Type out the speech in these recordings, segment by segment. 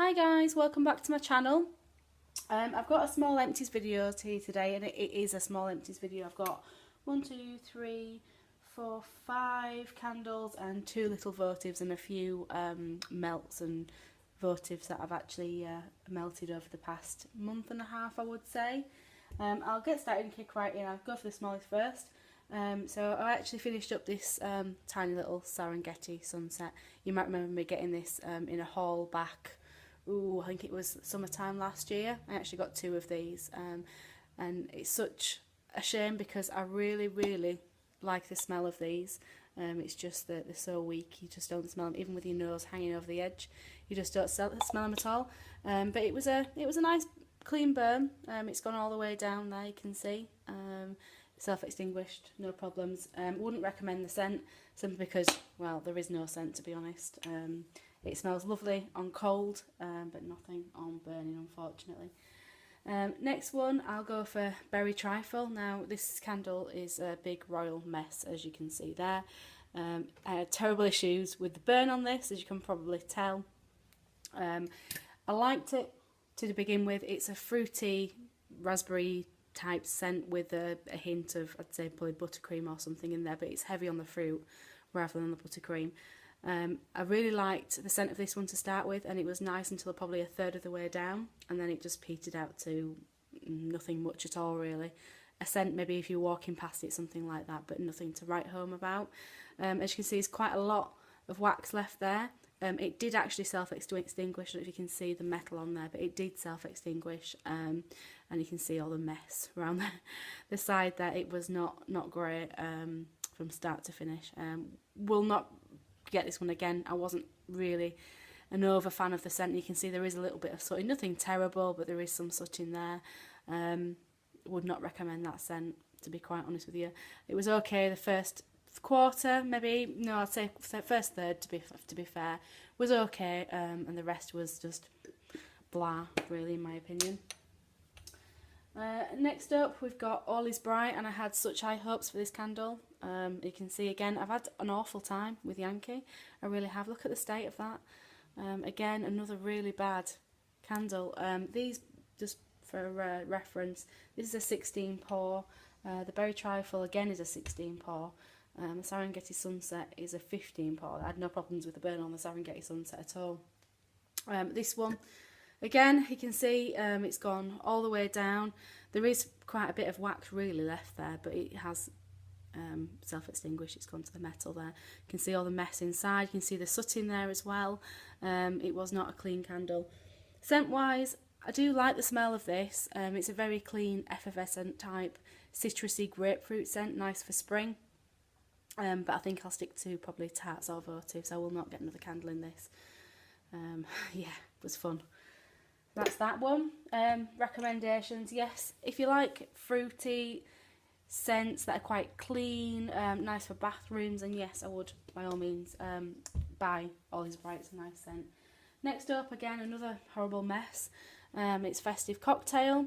Hi guys, welcome back to my channel. I've got a small empties video to you today, and it is a small empties video. I've got 1, 2, 3, 4, 5 candles and 2 little votives and a few melts and votives that I've actually melted over the past month and a half, I would say. I'll get started and kick right in. I'll go for the smallest first. So I actually finished up this tiny little Serengeti sunset. You might remember me getting this in a haul back, I think it was summertime last year. I actually got 2 of these, and it's such a shame because I really like the smell of these. It's just that they're so weak, you just don't smell them, even with your nose hanging over the edge. You just don't smell them at all. But it was a nice clean burn. It's gone all the way down there, you can see. Self-extinguished, no problems. Wouldn't recommend the scent, simply because, well, there is no scent, to be honest. It smells lovely on cold, but nothing on burning, unfortunately. Next one, I'll go for Berry Trifle. Now, this candle is a big royal mess, as you can see there. I had terrible issues with the burn on this, as you can probably tell. I liked it to begin with. It's a fruity, raspberry type scent with a hint of, I'd say, probably buttercream or something in there, but it's heavy on the fruit rather than the buttercream. I really liked the scent of this one to start with, and it was nice until probably a third of the way down, and then it just petered out to nothing much at all, really. A scent maybe if you're walking past it, something like that, but nothing to write home about. As you can see, there's quite a lot of wax left there. It did actually self-extinguish. I don't know if you can see the metal on there, but it did self-extinguish, and you can see all the mess around the side there. It was not great from start to finish. Will not get this one again. I wasn't really an over fan of the scent. You can see there is a little bit of soot, nothing terrible, but there is some soot in there. Would not recommend that scent, to be quite honest with you. It was okay the first quarter, maybe, no, I'd say first third, to be fair, was okay, and the rest was just blah, really, in my opinion. Next up, we've got All Is Bright, and I had such high hopes for this candle. You can see again, I've had an awful time with Yankee. I really have. Look at the state of that. Again, another really bad candle. These, just for reference, this is a 16 pour. The Berry Trifle again is a 16 pour. The Serengeti Sunset is a 15 pour. I had no problems with the burn on the Serengeti Sunset at all. This one, again, you can see it's gone all the way down. There is quite a bit of wax really left there, but it has self-extinguished. It's gone to the metal there. You can see all the mess inside. You can see the soot in there as well. It was not a clean candle. Scent-wise, I do like the smell of this. It's a very clean, effervescent type, citrusy grapefruit scent, nice for spring. But I think I'll stick to probably tarts or votives. I will not get another candle in this. Yeah, it was fun. That's that one. Recommendations, yes, if you like fruity scents that are quite clean, nice for bathrooms, and yes, I would by all means buy All Is Bright. It's a nice scent. Next up, again, another horrible mess. It's Festive Cocktail.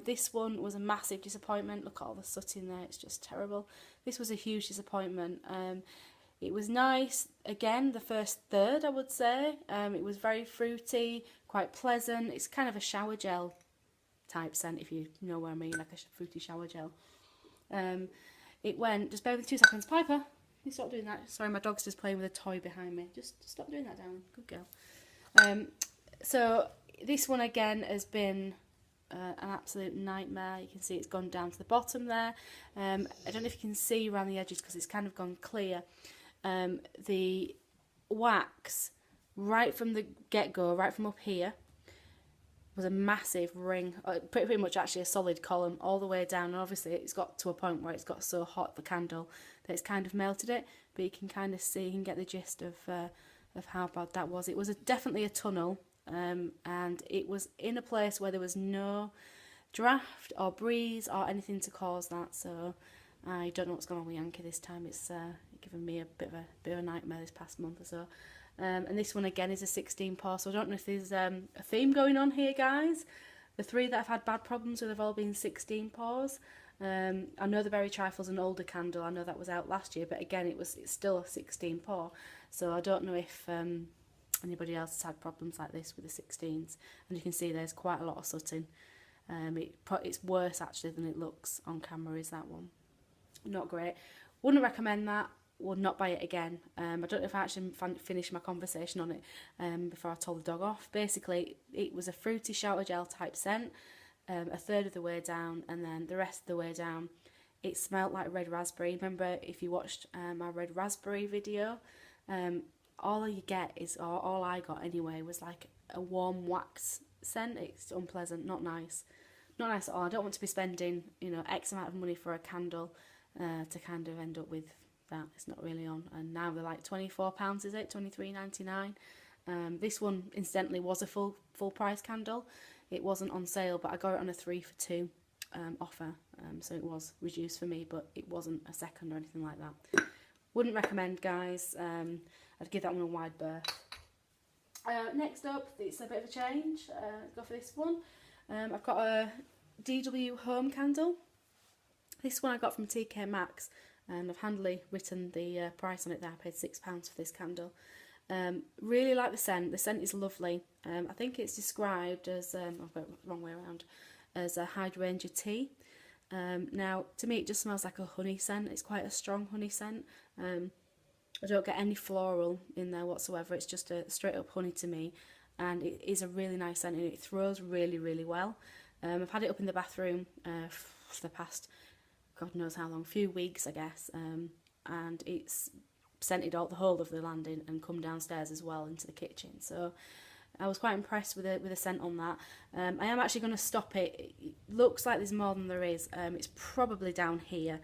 This one was a massive disappointment. Look at all the soot in there, it's just terrible. This was a huge disappointment. It was nice, again, the first third, I would say. It was very fruity, quite pleasant. It's kind of a shower gel type scent, if you know what I mean, like a fruity shower gel. It went, just bear with me 2 seconds, Piper, you stop doing that. Sorry, my dog's just playing with a toy behind me. Just stop doing that, darling. Good girl. So this one again has been an absolute nightmare. You can see it's gone down to the bottom there. I don't know if you can see around the edges because it's kind of gone clear. The wax right from the get-go, right from up here, was a massive ring, pretty much actually a solid column all the way down, and obviously it's got to a point where it's got so hot, the candle, that it's kind of melted it, but you can kind of see, you can get the gist of how bad that was. It was definitely a tunnel, and it was in a place where there was no draft or breeze or anything to cause that, so I don't know what's going on with Yankee this time. It's given me a bit of a nightmare this past month or so. And this one again is a 16 pour, so I don't know if there's a theme going on here, guys. The 3 that I've had bad problems with have all been 16 pours. I know the Berry Trifle's an older candle. I know that was out last year, but again, it's still a 16 pour. So I don't know if anybody else has had problems like this with the 16s. And you can see there's quite a lot of sooting. It's worse actually than it looks on camera, is that one. Not great. Wouldn't recommend that. Would not buy it again. I don't know if I actually finished my conversation on it before I told the dog off. Basically, it was a fruity shower gel type scent, a third of the way down, and then the rest of the way down, it smelled like red raspberry. Remember, if you watched my red raspberry video, all you get is, or all I got anyway, was like a warm wax scent. It's unpleasant, not nice. Not nice at all. I don't want to be spending, you know, X amount of money for a candle to kind of end up with that. It's not really on. And now they're like £24, is it? £23.99. This one incidentally was a full price candle. It wasn't on sale, but I got it on a 3 for 2 offer, so it was reduced for me, but it wasn't a second or anything like that. Wouldn't recommend, guys. I'd give that one a wide berth. Next up, it's a bit of a change. Go for this one. I've got a DW home candle. This one I got from TK Maxx, and I've handily written the price on it there. I paid £6 for this candle. Really like the scent. The scent is lovely. I think it's described as, I've got it the wrong way around, as a hydrangea tea. Now, to me it just smells like a honey scent. It's quite a strong honey scent. I don't get any floral in there whatsoever. It's just a straight up honey to me, and it is a really nice scent, and it throws really, really well. I've had it up in the bathroom for the past, God knows how long, few weeks I guess, and it's scented out the whole of the landing and come downstairs as well into the kitchen. So I was quite impressed with the scent on that. I am actually going to stop it. It looks like there's more than there is. It's probably down here.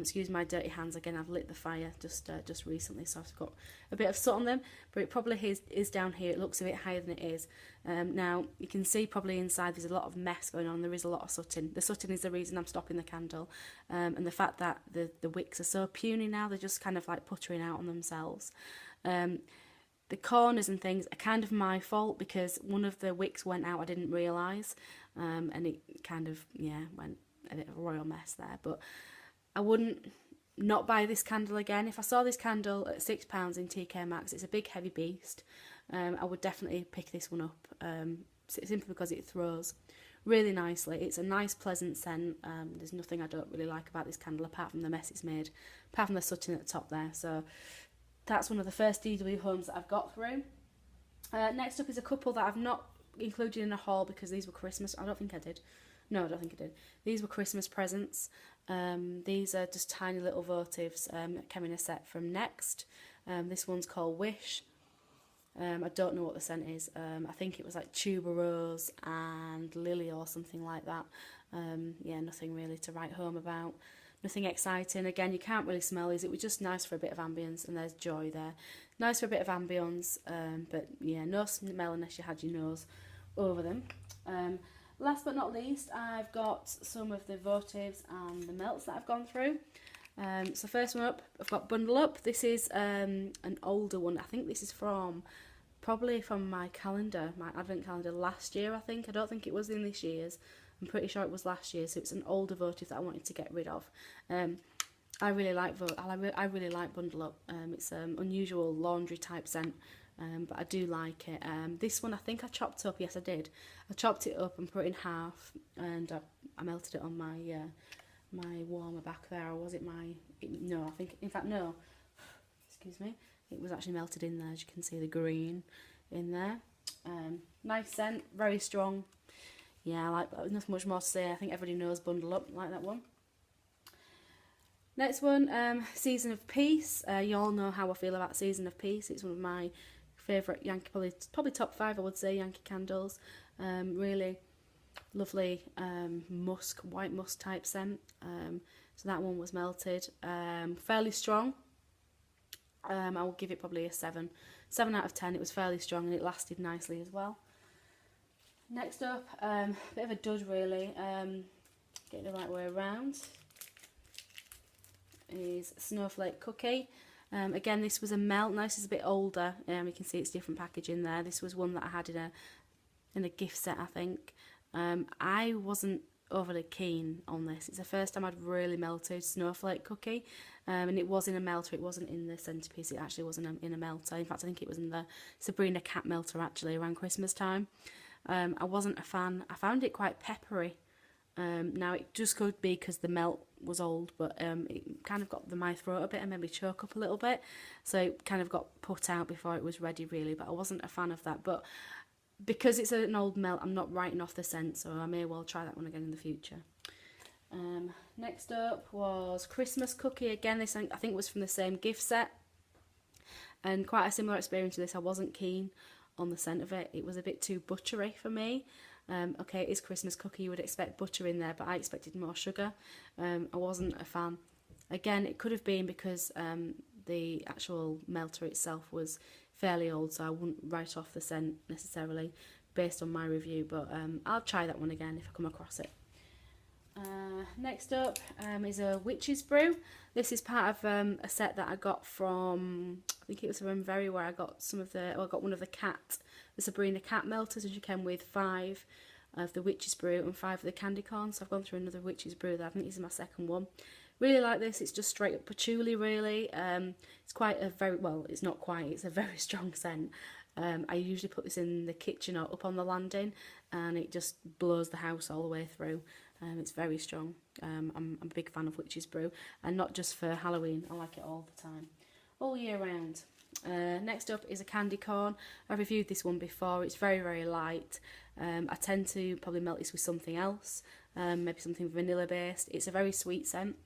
Excuse my dirty hands again. I've lit the fire just recently, so I've got a bit of soot on them. But it probably is down here. It looks a bit higher than it is. Now you can see probably inside there's a lot of mess going on. There is a lot of sooting. The sooting is the reason I'm stopping the candle, and the fact that the wicks are so puny now. They're just kind of like puttering out on themselves. The corners and things are kind of my fault because one of the wicks went out, I didn't realise, and it kind of, yeah, went a bit of a royal mess there. But I wouldn't not buy this candle again. If I saw this candle at £6 in TK Maxx, it's a big heavy beast, I would definitely pick this one up, simply because it throws really nicely. It's a nice pleasant scent. There's nothing I don't really like about this candle apart from the mess it's made, apart from the sooting at the top there. So that's one of the first DW homes that I've got through. Next up is a couple that I've not included in a haul because these were Christmas. I don't think I did. No, I don't think I did. These were Christmas presents. These are just tiny little votives that came in a set from Next. This one's called Wish. I don't know what the scent is. I think it was like tuberose and lily or something like that. Yeah, nothing really to write home about. Nothing exciting. Again, you can't really smell these. It was just nice for a bit of ambience, and there's Joy there. Nice for a bit of ambience, but yeah, no smell unless you had your nose over them. Last but not least, I've got some of the votives and the melts that I've gone through. So first one up, I've got Bundle Up. This is an older one. I think this is probably from my calendar, my advent calendar last year, I think. I don't think it was in this year's. I'm pretty sure it was last year, so it's an older votive that I wanted to get rid of. I really like Bundle Up. It's an unusual laundry type scent, but I do like it. This one I think I chopped up. Yes, I did. I chopped it up and put it in half, and I melted it on my my warmer back there. Or was it my? No, I think. In fact, no. Excuse me. It was actually melted in there. As you can see, the green in there. Nice scent, very strong. Yeah, I like that. There's nothing much more to say. I think everybody knows Bundle Up, like that one. Next one, Season of Peace. You all know how I feel about Season of Peace. It's one of my favourite Yankee, probably top 5 I would say, Yankee candles. Really lovely white musk type scent. So that one was melted. Fairly strong. I will give it probably a 7. 7 out of 10. It was fairly strong and it lasted nicely as well. Next up, bit of a dud really, getting the right way around, is Snowflake Cookie. Again, this was a melt. Now this is a bit older. You can see it's different packaging there. This was one that I had in a gift set, I think. I wasn't overly keen on this. It's the first time I'd really melted Snowflake Cookie. and it was in a melter, it wasn't in the centrepiece, it actually wasn't in a melter. In fact, I think it was in the Sabrina cat melter actually around Christmas time. I wasn't a fan. I found it quite peppery. Now it just could be because the melt was old, but it kind of got my throat a bit and made me choke up a little bit, so it kind of got put out before it was ready really, but I wasn't a fan of that. But because it's an old melt, I'm not writing off the scent, so I may well try that one again in the future. Next up was Christmas Cookie. Again, this I think was from the same gift set, and quite a similar experience to this. I wasn't keen on the scent of it. It was a bit too buttery for me. Okay, it is Christmas Cookie, you would expect butter in there, but I expected more sugar. I wasn't a fan. Again, it could have been because the actual melter itself was fairly old, so I wouldn't write off the scent necessarily based on my review, but I'll try that one again if I come across it. Next up is a Witch's Brew. This is part of a set that I got from, I think it was from Very, where I got I got one of the Sabrina cat melters, which came with 5 of the Witch's Brew and 5 of the candy corn. So I've gone through another Witch's Brew there. I think this is my second one. Really like this. It's just straight up patchouli really. It's quite a it's not quite, it's a very strong scent. I usually put this in the kitchen or up on the landing, and it just blows the house all the way through. It's very strong. I'm a big fan of Witch's Brew, and not just for Halloween. I like it all the time, all year round. Next up is a candy corn. I've reviewed this one before. It's very, very light. I tend to probably melt this with something else, maybe something vanilla based. It's a very sweet scent.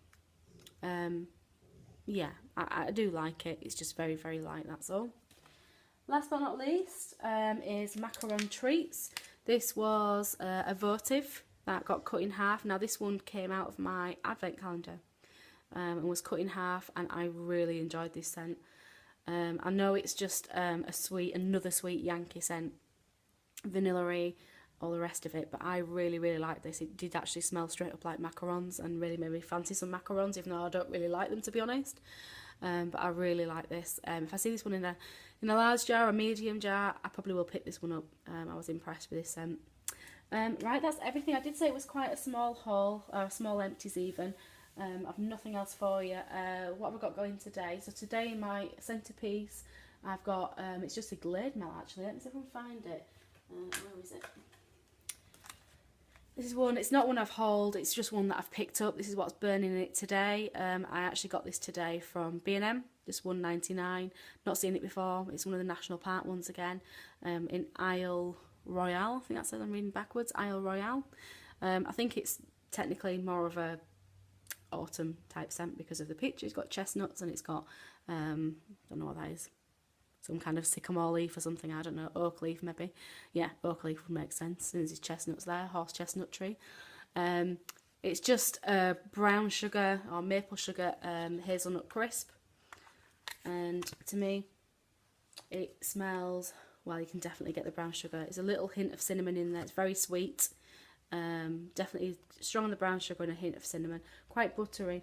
Yeah, I do like it. It's just very, very light, that's all. Last but not least is Macaron Treats. This was a votive that got cut in half. Now this one came out of my advent calendar and was cut in half, and I really enjoyed this scent. I know it's just another sweet Yankee scent, vanilla-y, all the rest of it, but I really, really like this. It did actually smell straight up like macarons and really made me fancy some macarons, even though I don't really like them, to be honest. But I really like this. If I see this one in a large jar or medium jar, I probably will pick this one up. I was impressed with this scent. Right, that's everything. I did say it was quite a small haul, or small empties even. I've nothing else for you. What have I got going today? So today in my centrepiece, I've got, it's just a Glade melt actually. Let me see if I can find it. Where is it? This is one, it's not one I've hauled, it's just one that I've picked up. This is what's burning in it today. I actually got this today from B&M, just $1.99. Not seen it before. It's one of the National Park ones again, in Isle Royale. I think that's what I'm reading backwards, Isle Royale. I think it's technically more of a autumn type scent because of the picture. It's got chestnuts and it's got, don't know what that is. Some kind of sycamore leaf or something, I don't know, oak leaf maybe. Yeah, oak leaf would make sense, since there's chestnuts there, horse chestnut tree. It's just brown sugar or maple sugar hazelnut crisp. And to me, it smells, well, you can definitely get the brown sugar. There's a little hint of cinnamon in there, it's very sweet. Definitely strong on the brown sugar and a hint of cinnamon. Quite buttery.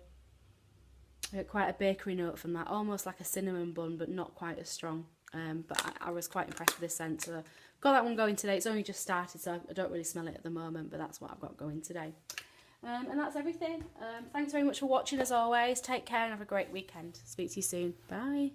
Quite a bakery note from that, almost like a cinnamon bun, but not quite as strong. But I was quite impressed with this scent, so got that one going today. It's only just started, so I don't really smell it at the moment, but that's what I've got going today. And that's everything. Thanks very much for watching as always. Take care and have a great weekend. Speak to you soon. Bye.